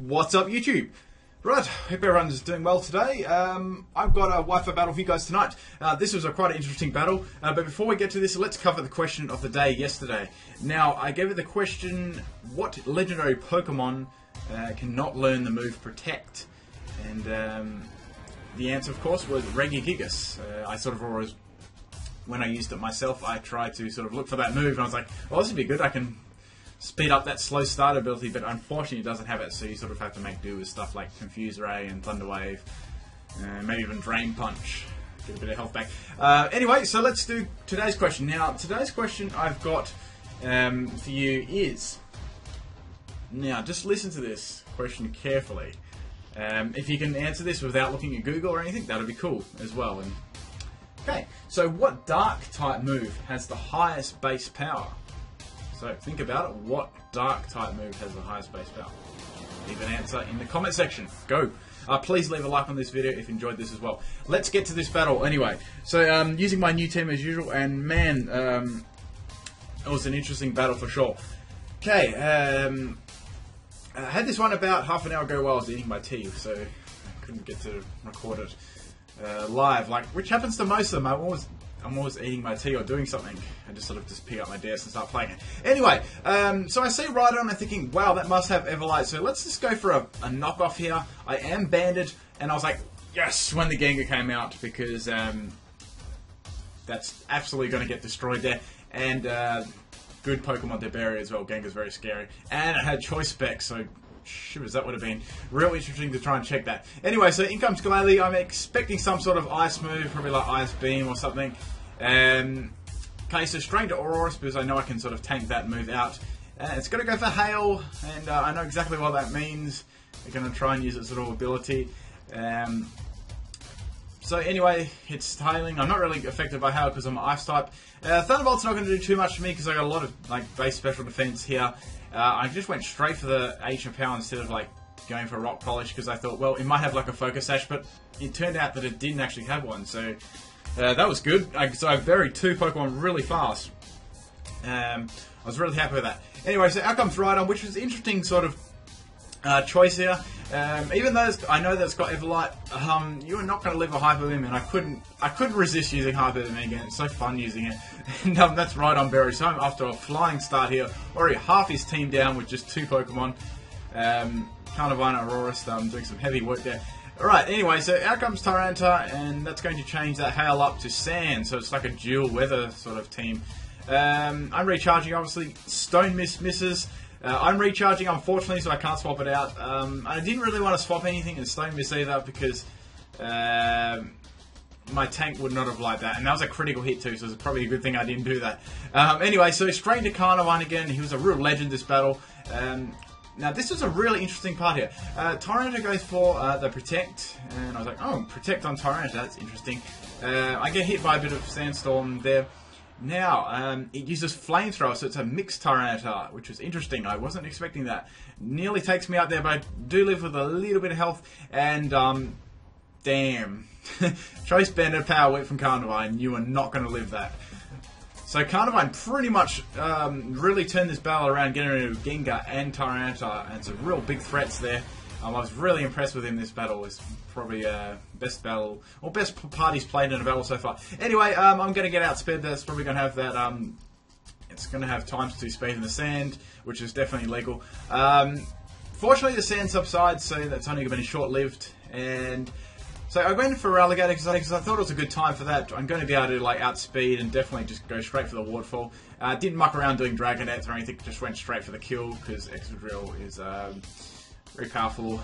What's up, YouTube? Right, hope everyone's doing well today. I've got a Wi-Fi battle for you guys tonight. This was quite an interesting battle, but before we get to this, let's cover the question of the day yesterday. Now, I gave it the question, what legendary Pokemon cannot learn the move Protect? And the answer, of course, was Regigigas. I sort of always, when I used it myself, I tried to sort of look for that move, and I was like, well, this would be good, I can speed up that slow start ability, but unfortunately it doesn't have it, so you sort of have to make do with stuff like Confuse Ray and Thunder Wave, maybe even Drain Punch, get a bit of health back. Anyway, so let's do today's question. Now, today's question I've got for you is, now just listen to this question carefully. If you can answer this without looking at Google or anything, that would be cool as well. Okay, so what Dark type move has the highest base power? So think about it, what Dark type move has the highest base power? Leave an answer in the comment section. Go! Please leave a like on this video if you enjoyed this as well. Let's get to this battle anyway. So using my new team as usual, and man, it was an interesting battle for sure. Okay, I had this one about half an hour ago while I was eating my tea, so I couldn't get to record it live, which happens to most of them. I'm always eating my tea or doing something. I just sort of just pick up my desk and start playing it. Anyway, so I see Rhydon and I'm thinking, wow, that must have Everlight. So let's just go for a knockoff here. I am banded, and I was like, yes, when the Gengar came out, because that's absolutely going to get destroyed there. And good Pokemon to bury as well. Gengar's very scary. And it had Choice Spec, so shivers, that would have been real interesting to try and check that. Anyway, so in comes Glalie. I'm expecting some sort of ice move, probably like Ice Beam or something. Okay, so straight to Aurorus, because I know I can sort of tank that move out. It's going to go for Hail, and I know exactly what that means. We're going to try and use its little ability. So anyway, it's Tailing. I'm not really affected by Hail because I'm Ice type. Thunderbolt's not going to do too much for me because I got a lot of base special defense here. I just went straight for the Ancient Power instead of going for Rock Polish because I thought, well, it might have a Focus Sash, but it turned out that it didn't actually have one, so that was good. So I buried two Pokemon really fast. I was really happy with that. Anyway, so out comes Rhydon, which was an interesting sort of choice here. Even though I know that it's got Everlight, you are not going to live a Hyper Beam, and I couldn't resist using Hyper Beam again. It's so fun using it. And that's Rhydon buried. So I'm after a flying start here. Already half his team down with just two Pokemon. Carnivine and Aurorus doing some heavy work there. Alright, anyway, so out comes Tyranitar, and that's going to change that Hail up to Sand. So it's like a dual weather sort of team. I'm recharging, obviously. Stone Mist misses. I'm recharging, unfortunately, so I can't swap it out. I didn't really want to swap anything in Stone Mist either because my tank would not have liked that. And that was a critical hit too, so it's probably a good thing I didn't do that. Anyway, so straight to Carnivine again. He was a real legend this battle. Now, this is a really interesting part here. Tyranitar goes for the Protect, and I was like, oh, Protect on Tyranitar, that's interesting. I get hit by a bit of Sandstorm there. Now, it uses Flamethrower, so it's a mixed Tyranitar, which was interesting. I wasn't expecting that. Nearly takes me out there, but I do live with a little bit of health, and damn. Choice Banded Power went from Carnivine. You are not going to live that. So Carnivine pretty much really turned this battle around, getting rid of Gengar and Tyranitar, and some real big threats there. I was really impressed with him this battle. It's probably best battle, or best parties played in a battle so far. Anyway, I'm going to get outsped. That's probably going to have that, it's going to have ×2 speed in the sand, which is definitely legal. Fortunately, the sand subsides, so that's only been short-lived. And so I went for Alligator because I thought it was a good time for that. I'm going to be able to outspeed and definitely just go straight for the Waterfall. Didn't muck around doing Dragonets or anything, just went straight for the kill because Excadrill is very powerful.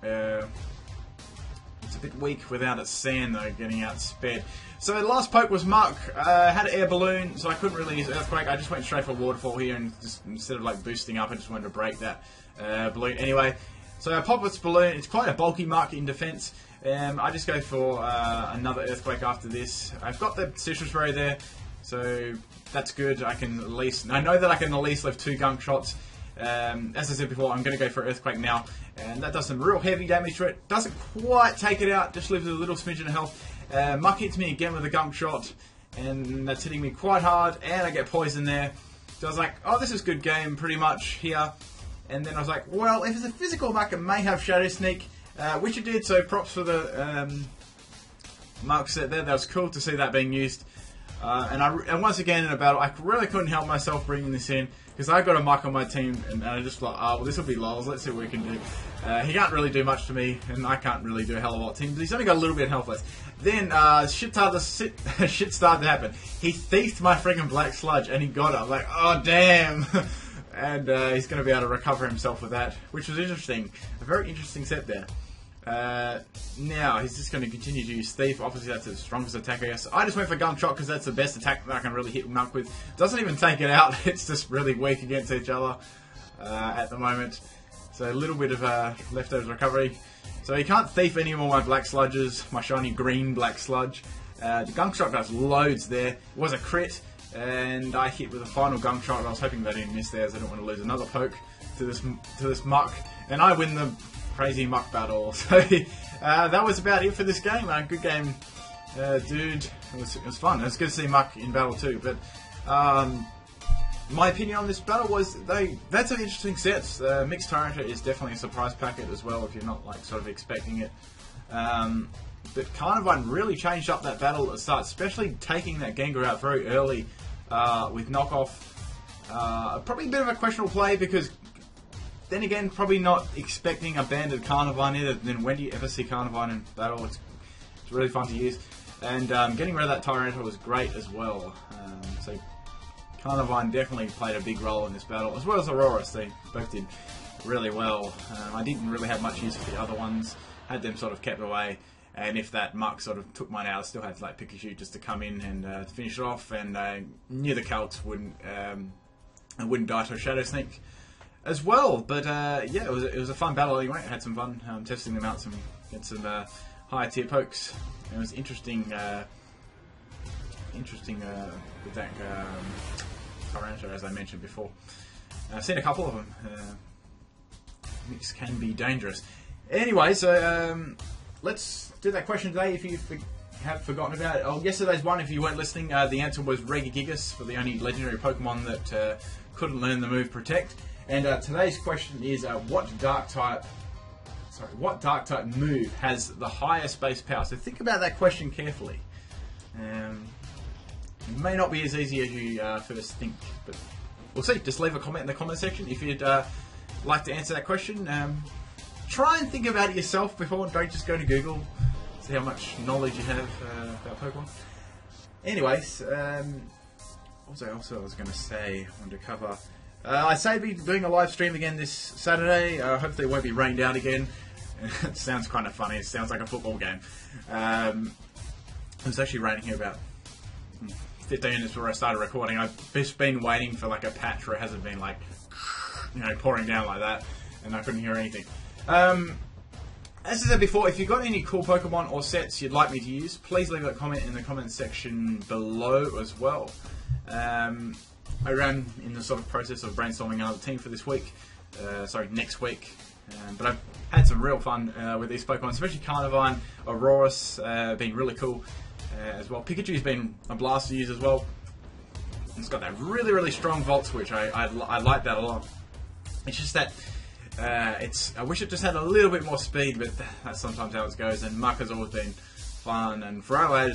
It's a bit weak without its sand though, getting outsped. So the last poke was Muck. Had an air balloon, so I couldn't really use Earthquake. I just went straight for Waterfall here, and just instead of boosting up, I just wanted to break that balloon. Anyway, so I pop its balloon. It's quite a bulky Muck in defense. I just go for another Earthquake after this. I've got the Citrus Ray there, so that's good. I know that I can at least live 2 Gunk Shots. As I said before, I'm going to go for Earthquake now, and that does some real heavy damage to it. Doesn't quite take it out, just leaves a little smidgen of health. Muck hits me again with a Gunk Shot, and that's hitting me quite hard, and I get poison there. So I was like, oh, this is good game pretty much here. And then I was like, well, if it's a physical muck, it may have Shadow Sneak, which it did. So props for the muck set there. That was cool to see that being used. And once again in a battle, I really couldn't help myself bringing this in because I got a muck on my team, and I just thought, oh, well, this will be lols. Let's see what we can do. He can't really do much to me, and I can't really do a hell of a lot to him. But he's only got a little bit of health left. Then shit started to happen. He thiefed my friggin' Black Sludge, and he got it. I'm like, oh damn. And he's going to be able to recover himself with that, which was interesting. A very interesting set there. Now he's just going to continue to use Thief. Obviously that's the strongest attack, I guess. I just went for Gunshot because that's the best attack that I can really hit Muck with. Doesn't even take it out. It's just really weak against each other at the moment. So a little bit of leftovers recovery. So he can't Thief any more my Black Sludges, my shiny green Black Sludge. The Gunshot does loads there. It was a crit, and I hit with a final Gunshot. I was hoping they didn't miss there, as I don't want to lose another poke to this Muck. And I win the crazy muck battle. So that was about it for this game. Good game, dude. It was fun. It was good to see Muck in battle too. But my opinion on this battle was that's an interesting set. Mixed Tyranitar is definitely a surprise packet as well if you're not like sort of expecting it. But Carnivine really changed up that battle at the start, especially taking that Gengar out very early with knockoff. Probably a bit of a questionable play because. Then again, probably not expecting a banded Carnivine either. Then when do you ever see Carnivine in battle? It's really fun to use. And getting rid of that Tyranitar was great as well. So Carnivine definitely played a big role in this battle, as well as Aurora. They both did really well. I didn't really have much use for the other ones. Had them sort of kept away. And if that Muck sort of took mine out, I still had like Pikachu just to come in and finish it off. And I knew the Celts wouldn't die to a Shadow Sneak as well. But yeah, it was a fun battle anyway. I had some fun testing them out, get some higher tier pokes. It was interesting with that Tyranitar, as I mentioned before. I've seen a couple of them. Mix can be dangerous. Anyway, so let's do that question today. If you have forgotten about it, yesterday's one, if you weren't listening, the answer was Regigigas for the only legendary Pokemon that couldn't learn the move Protect. And today's question is, what dark type move has the highest base power? So think about that question carefully. It may not be as easy as you first think, but we'll see. Just leave a comment in the comment section if you'd like to answer that question. Try and think about it yourself before. Don't just go to Google. See how much knowledge you have about Pokemon. Anyways, what also I was going to say, I wanted to cover. I say I'd be doing a live stream again this Saturday. Hopefully it won't be rained out again. It sounds kind of funny. It sounds like a football game. It was actually raining here about 15 minutes before I started recording. I've just been waiting for like a patch where it hasn't been like, pouring down like that, and I couldn't hear anything. As I said before, if you've got any cool Pokemon or sets you'd like me to use, please leave a comment in the comment section below as well. I ran in the sort of process of brainstorming another team for this week, next week. But I've had some real fun with these Pokemon, especially Carnivine, Aurorus being really cool as well. Pikachu's been a blast to use as well. It's got that really, really strong Volt Switch. I like that a lot. It's just that I wish it just had a little bit more speed, but that's sometimes how it goes. And Muck has always been fun, and Ferroad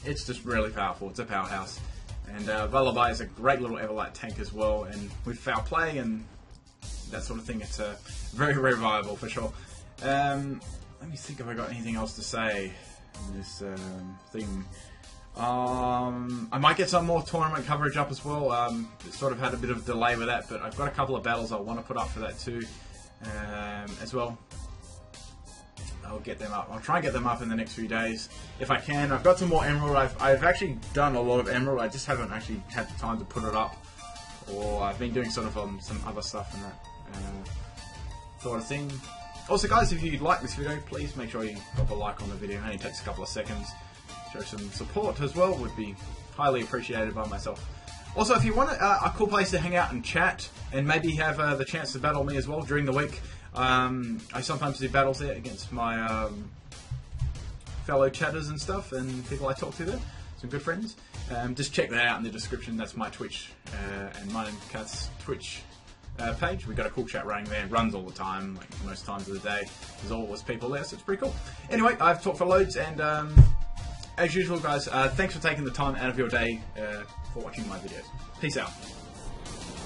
it's just really powerful. It's a powerhouse. And Lullaby is a great little Everlight tank as well, and with foul play and that sort of thing, it's very, very viable for sure. Let me think if I got anything else to say in this thing. I might get some more tournament coverage up as well. Sort of had a bit of a delay with that, but I've got a couple of battles I want to put up for that too as well. I'll get them up. I'll try and get them up in the next few days if I can. I've got some more Emerald. I've actually done a lot of Emerald. I just haven't actually had the time to put it up, or I've been doing sort of some other stuff and that sort of thing. Also, guys, if you like this video, please make sure you drop a like on the video. It only takes a couple of seconds. Show some support as well would be highly appreciated by myself. Also, if you want a cool place to hang out and chat, and maybe have the chance to battle me as well during the week, I sometimes do battles there against my fellow chatters and stuff, and people I talk to there, some good friends. Just check that out in the description. That's my Twitch and mine and Kat's Twitch page. We've got a cool chat running there. It runs all the time, like most times of the day. There's always people there, so it's pretty cool. Anyway, I've talked for loads, and as usual, guys, thanks for taking the time out of your day for watching my videos. Peace out.